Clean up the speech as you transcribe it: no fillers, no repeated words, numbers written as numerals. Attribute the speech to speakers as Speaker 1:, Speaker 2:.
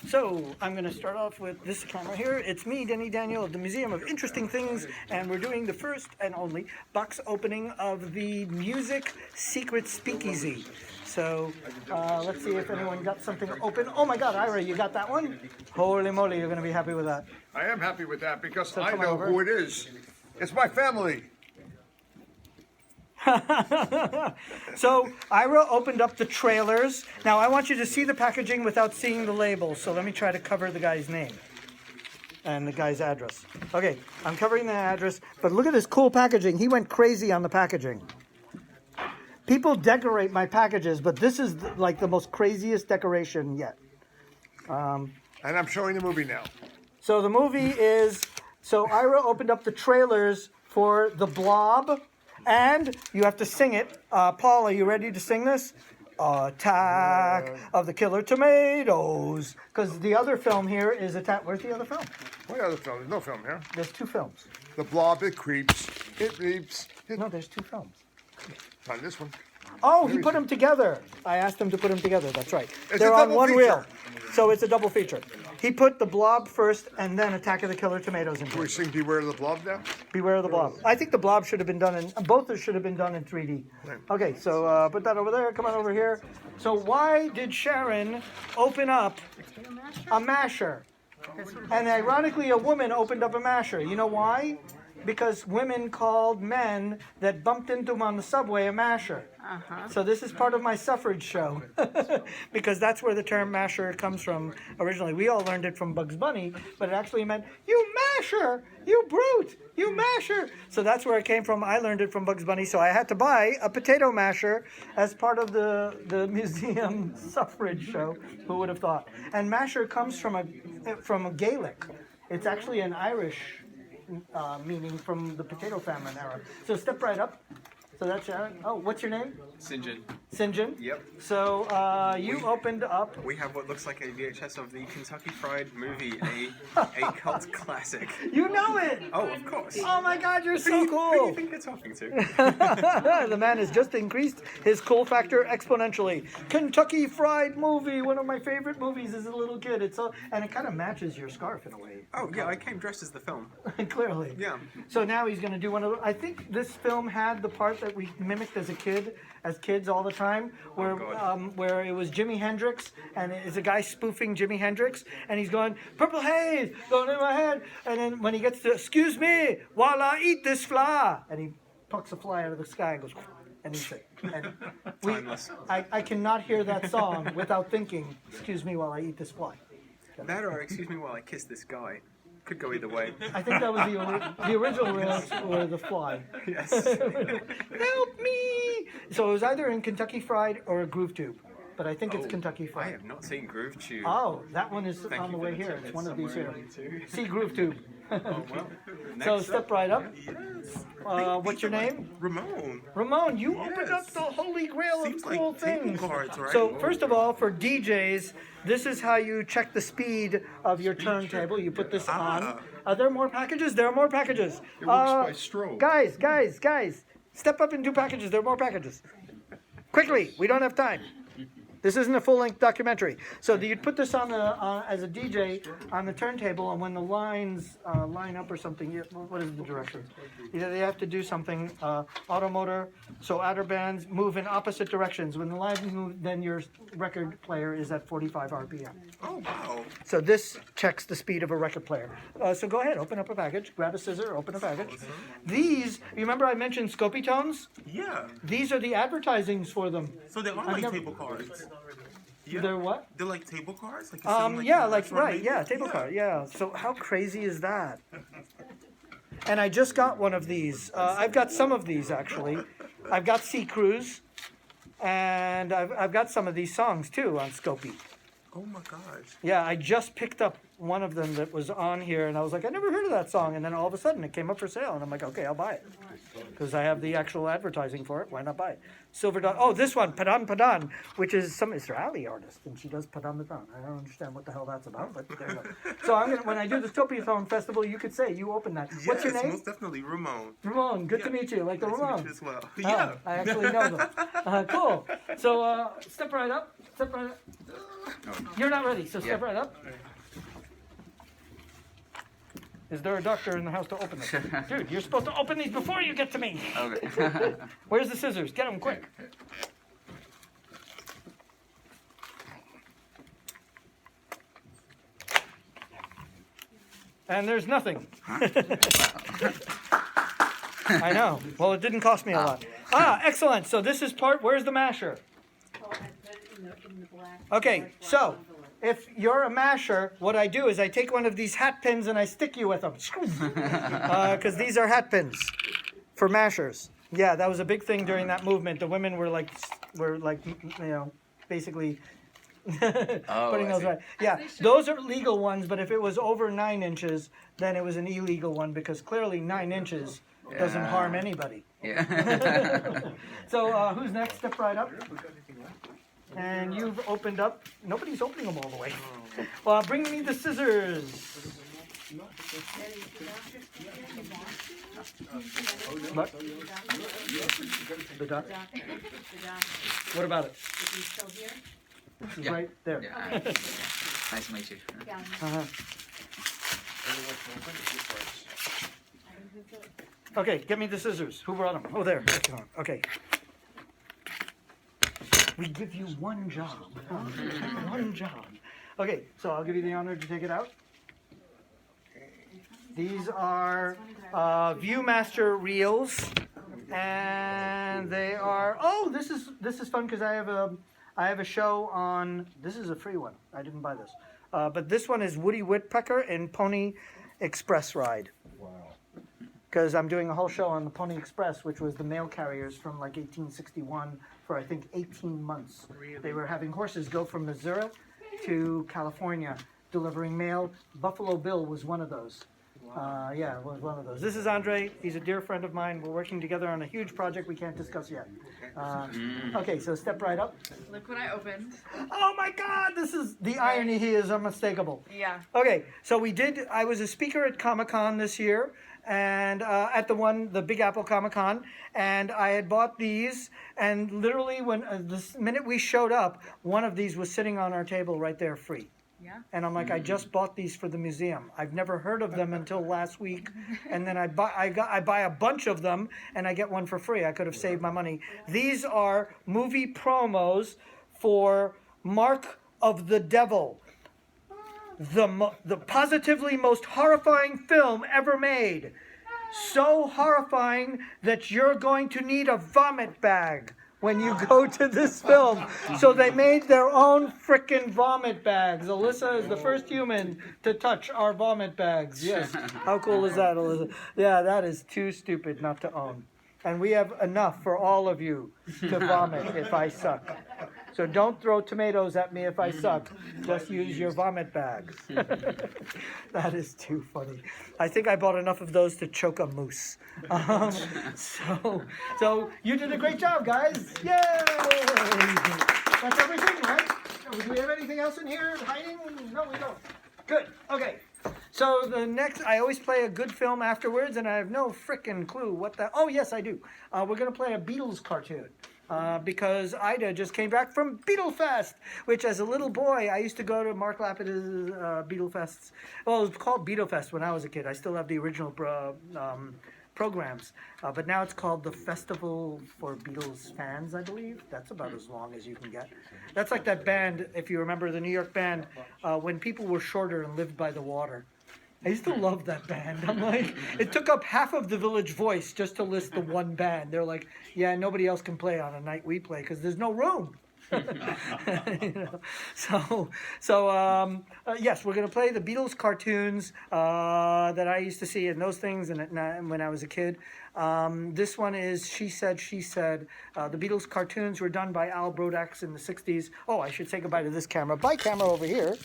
Speaker 1: So I'm going to start off with this camera here. It's me, Denny Daniel, of the Museum of Interesting Things, and we're doing the first and only box opening of the music Secret Speakeasy. So let's see if anyone got something open. Oh my God, Ira, you got that one? Holy moly, you're going to be happy with that.
Speaker 2: I am happy with that because
Speaker 1: So
Speaker 2: I
Speaker 1: come
Speaker 2: know
Speaker 1: over.
Speaker 2: who it is. It's my family.
Speaker 1: So Ira opened up the trailers. Now I want you to see the packaging without seeing the label. So let me try to cover the guy's name and the guy's address. Okay, I'm covering the address, but look at this cool packaging. He went crazy on the packaging. People decorate my packages, but this is like the most craziest decoration yet.
Speaker 2: And I'm showing the movie now.
Speaker 1: So the movie is, so Ira opened up the trailers for The Blob, and you have to sing it. Paul, are you ready to sing this? Attack of the Killer Tomatoes. Because the other film here is Attack. Where's the other film?
Speaker 2: What other film? There's no film here.
Speaker 1: There's two films.
Speaker 2: The Blob, it creeps. It reaps.
Speaker 1: No, there's two films.
Speaker 2: On this one.
Speaker 1: Oh, he put them together. I asked him to put them together. That's right.
Speaker 2: It's
Speaker 1: They're
Speaker 2: a
Speaker 1: on
Speaker 2: double
Speaker 1: one
Speaker 2: feature.
Speaker 1: reel. So it's a double feature. He put The Blob first and then Attack of the Killer Tomatoes in.
Speaker 2: Do we sing Beware of the Blob now?
Speaker 1: Beware of the Blob. I think the Blob should have been done in, both should have been done in 3D. Okay, so put that over there, come on over here. So why did Sharon open up a masher? And ironically, a woman opened up a masher. You know why? Because women called men that bumped into them on the subway a masher. So this is part of my suffrage show. Because that's where the term masher comes from originally. We all learned it from Bugs Bunny, but it actually meant, you masher, you brute, you masher. So that's where it came from. I learned it from Bugs Bunny, so I had to buy a potato masher as part of the museum suffrage show. Who would have thought? And masher comes from a Gaelic. It's actually an Irish meaning from the potato famine era. So step right up. So that's Sharon. Oh, what's your name?
Speaker 3: Sinjin.
Speaker 1: Sinjin?
Speaker 3: Yep.
Speaker 1: So you opened up.
Speaker 3: We have what looks like a VHS of the Kentucky Fried Movie, a cult classic.
Speaker 1: You know it!
Speaker 3: Oh, of course.
Speaker 1: Oh my God, you're so
Speaker 3: Who do
Speaker 1: cool!
Speaker 3: you think you're talking to?
Speaker 1: The man has just increased his cool factor exponentially. Kentucky Fried Movie, one of my favorite movies as a little kid. It's so, and it kind of matches your scarf in a way.
Speaker 3: Oh, yeah, I came dressed as the film.
Speaker 1: Clearly.
Speaker 3: Yeah.
Speaker 1: So now he's going to do one of the, I think this film had the part that we mimicked as kids all the time, where where it was Jimi Hendrix, and it's a guy spoofing Jimi Hendrix, and he's going, purple haze, going in my head, and then when he gets to, excuse me, while I eat this fly, and he plucks a fly out of the sky and goes, and he's like, and
Speaker 3: Timeless.
Speaker 1: I cannot hear that song without thinking, excuse me while I eat this fly.
Speaker 3: That or excuse me while I kiss this guy. Could go either way.
Speaker 1: I think that was the original lyrics were the fly.
Speaker 3: Yes.
Speaker 1: Help me! So it was either in Kentucky Fried or a Groove Tube, but I think it's Kentucky
Speaker 3: I
Speaker 1: Fried.
Speaker 3: have not seen Groove Tube.
Speaker 1: Oh, that one is
Speaker 3: Thank
Speaker 1: on the
Speaker 3: you
Speaker 1: way
Speaker 3: for the
Speaker 1: here.
Speaker 3: tip.
Speaker 1: It's one of these
Speaker 3: somewhere
Speaker 1: here.
Speaker 3: in there too.
Speaker 1: See Groove Tube.
Speaker 3: Oh, well.
Speaker 1: So
Speaker 3: Next
Speaker 1: step
Speaker 3: up.
Speaker 1: right up.
Speaker 3: Yes.
Speaker 1: What's your name?
Speaker 3: Ramon.
Speaker 1: Ramon, you opened up
Speaker 3: Yes.
Speaker 1: the holy grail
Speaker 3: Seems
Speaker 1: of
Speaker 3: like
Speaker 1: cool
Speaker 3: table
Speaker 1: things.
Speaker 3: cards, right?
Speaker 1: So first of all, for DJs, this is how you check the speed of your turntable. You put this on. Are there more packages? There are more packages.
Speaker 2: It works by strobe.
Speaker 1: Guys, step up and do packages. There are more packages. Quickly, we don't have time. This isn't a full-length documentary. So you'd put this on the as a DJ on the turntable, and when the lines line up or something, what is the direction? Either they have to do something, automotor, so outer bands move in opposite directions. When the lines move, then your record player is at 45 RPM.
Speaker 3: Oh, wow.
Speaker 1: So this checks the speed of a record player. So go ahead, open up a package, grab a scissor, open a package. These, you remember I mentioned Scopy tones?
Speaker 4: Yeah.
Speaker 1: These are the advertisings for them.
Speaker 4: So they are
Speaker 1: I've
Speaker 4: like
Speaker 1: never-
Speaker 4: table cards. Yeah.
Speaker 1: They're what?
Speaker 4: They're like table cards. Like you see them,
Speaker 1: Yeah,
Speaker 4: in
Speaker 1: like
Speaker 4: restaurant
Speaker 1: right,
Speaker 4: menus?
Speaker 1: yeah, table card, yeah. So how crazy is that? And I just got one of these. I've got some of these actually. I've got Sea Cruise, and I've got some of these songs too on Scopy.
Speaker 4: Oh my gosh.
Speaker 1: Yeah, I just picked up one of them that was on here, and I was like, I never heard of that song. And then all of a sudden, it came up for sale, and I'm like, okay, I'll buy it because I have the actual advertising for it. Why not buy it? Silver dot. Oh, this one, Padan Padan, which is some Israeli artist, and she does Padan Padan. I don't understand what the hell that's about, but there you go. So I'm gonna, when I do the Topiathon Festival, you could say you open that. What's your
Speaker 4: Yes,
Speaker 1: name?
Speaker 4: most definitely, Ramon.
Speaker 1: Ramon. Good to
Speaker 4: Yeah.
Speaker 1: meet you. Like the
Speaker 4: Nice to meet
Speaker 1: Ramon.
Speaker 4: you as well.
Speaker 1: Oh,
Speaker 4: Yeah.
Speaker 1: I actually know them. Cool. So step right up. Step right up. You're not ready, so step right up. Is there a doctor in the house to open it? Dude, you're supposed to open these before you get to me.
Speaker 5: Okay.
Speaker 1: Where's the scissors? Get them quick. And there's nothing. I know. Well, it didn't cost me a lot. Ah, excellent. So this is part, where's the masher? Okay, so if you're a masher, what I do is I take one of these hat pins and I stick you with them. Because these are hat pins for mashers. Yeah, that was a big thing during that movement. The women were like, basically putting those right. Yeah, those are legal ones, but if it was over 9 inches, then it was an illegal one because clearly 9 inches doesn't harm anybody.
Speaker 5: Yeah.
Speaker 1: So who's next? Step right up. And you've opened up. Nobody's opening them all the way. Well, bring me the scissors. What? The dot? What about it? This is
Speaker 5: Yeah.
Speaker 1: right there.
Speaker 5: Yeah. Nice to meet you.
Speaker 1: Uh-huh. Okay, get me the scissors. Who brought them? Oh, there. Okay. We give you one job. One job. Okay, so I'll give you the honor to take it out. These are Viewmaster reels, and they are. Oh, this is fun because I have a show on. This is a free one. I didn't buy this, but this one is Woody Woodpecker and Pony Express Ride. Because I'm doing a whole show on the Pony Express, which was the mail carriers from like 1861 for I think 18 months. They were having horses go from Missouri to California delivering mail. Buffalo Bill was one of those. Yeah, was one of those. This is Andre. He's a dear friend of mine. We're working together on a huge project we can't discuss yet. Okay, so step right up.
Speaker 6: Look what I opened.
Speaker 1: Oh my God, this is the irony here is unmistakable.
Speaker 6: Yeah.
Speaker 1: Okay, so I was a speaker at Comic-Con this year, and at the Big Apple Comic-Con, and I had bought these, and literally when the minute we showed up, one of these was sitting on our table right there free.
Speaker 6: Yeah.
Speaker 1: And I'm like, I just bought these for the museum. I've never heard of them until last week, and then I buy a bunch of them, and I get one for free. I could have saved my money. These are movie promos for Mark of the Devil, the positively most horrifying film ever made. So horrifying that you're going to need a vomit bag when you go to this film. So they made their own frickin' vomit bags. Alyssa is the first human to touch our vomit bags. Yes. How cool is that, Alyssa? Yeah, that is too stupid not to own. And we have enough for all of you to vomit if I suck. So don't throw tomatoes at me if I suck. Just use your vomit bag. That is too funny. I think I bought enough of those to choke a moose. So you did a great job, guys. Yay! That's everything, right? Do we have anything else in here hiding? No, we don't. Good. Okay. So the next, I always play a good film afterwards, and I have no frickin' clue what that. Oh yes, I do. We're gonna play a Beatles cartoon. Because Ida just came back from Beatlefest, which as a little boy, I used to go to Mark Lapid's Beatlefests. Well, it was called Beatlefest when I was a kid. I still have the original programs. But now it's called the Festival for Beatles Fans, I believe. That's about as long as you can get. That's like that band, if you remember the New York band, when people were shorter and lived by the water. I used to love that band. I'm like, it took up half of the Village Voice just to list the one band. They're like, yeah, nobody else can play on a night we play because there's no room. Yes, we're going to play the Beatles cartoons that I used to see and those things and when I was a kid. This one is She Said, She Said. The Beatles cartoons were done by Al Brodax in the 60s. Oh, I should say goodbye to this camera. Bye, camera over here.